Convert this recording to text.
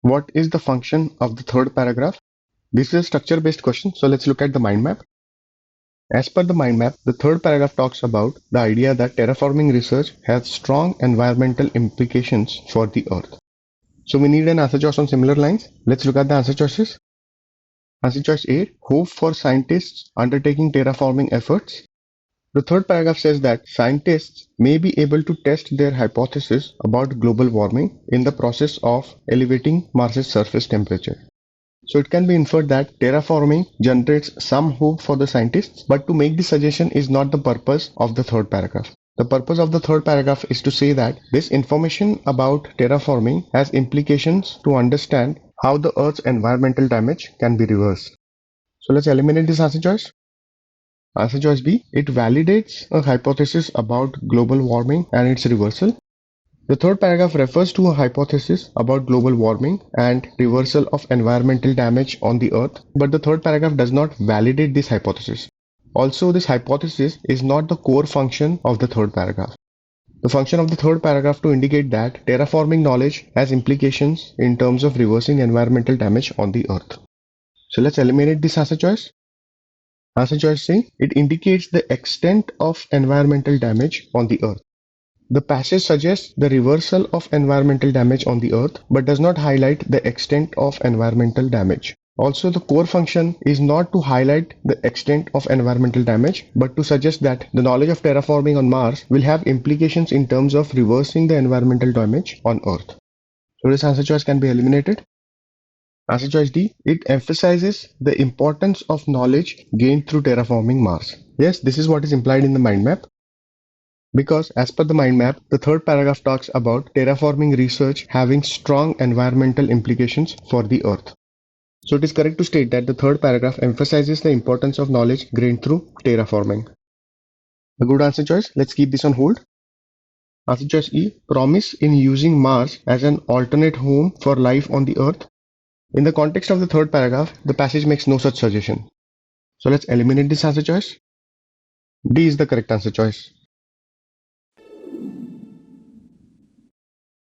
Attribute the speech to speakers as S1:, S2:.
S1: What is the function of the third paragraph? This is a structure-based question, so let's look at the mind map. As per the mind map, the third paragraph talks about the idea that terraforming research has strong environmental implications for the Earth. So we need an answer choice on similar lines. Let's look at the answer choices. Answer choice A, hope for scientists undertaking terraforming efforts. The third paragraph says that scientists may be able to test their hypothesis about global warming in the process of elevating Mars's surface temperature. So it can be inferred that terraforming generates some hope for the scientists, but to make this suggestion is not the purpose of the third paragraph. The purpose of the third paragraph is to say that this information about terraforming has implications to understand how the Earth's environmental damage can be reversed. So let's eliminate this answer choice. Answer choice B, it validates a hypothesis about global warming and its reversal. The third paragraph refers to a hypothesis about global warming and reversal of environmental damage on the Earth, but the third paragraph does not validate this hypothesis. Also, this hypothesis is not the core function of the third paragraph. The function of the third paragraph to indicate that terraforming knowledge has implications in terms of reversing environmental damage on the Earth. So let's eliminate this answer choice. Answer choice C, it indicates the extent of environmental damage on the Earth. The passage suggests the reversal of environmental damage on the Earth, but does not highlight the extent of environmental damage. Also, the core function is not to highlight the extent of environmental damage, but to suggest that the knowledge of terraforming on Mars will have implications in terms of reversing the environmental damage on Earth. So this answer choice can be eliminated. Answer choice D, it emphasizes the importance of knowledge gained through terraforming Mars. Yes, this is what is implied in the mind map. Because as per the mind map, the third paragraph talks about terraforming research having strong environmental implications for the Earth. So it is correct to state that the third paragraph emphasizes the importance of knowledge gained through terraforming. A good answer choice. Let's keep this on hold. Answer choice E, promise in using Mars as an alternate home for life on the Earth. In the context of the third paragraph, the passage makes no such suggestion. So let's eliminate this answer choice. D is the correct answer choice.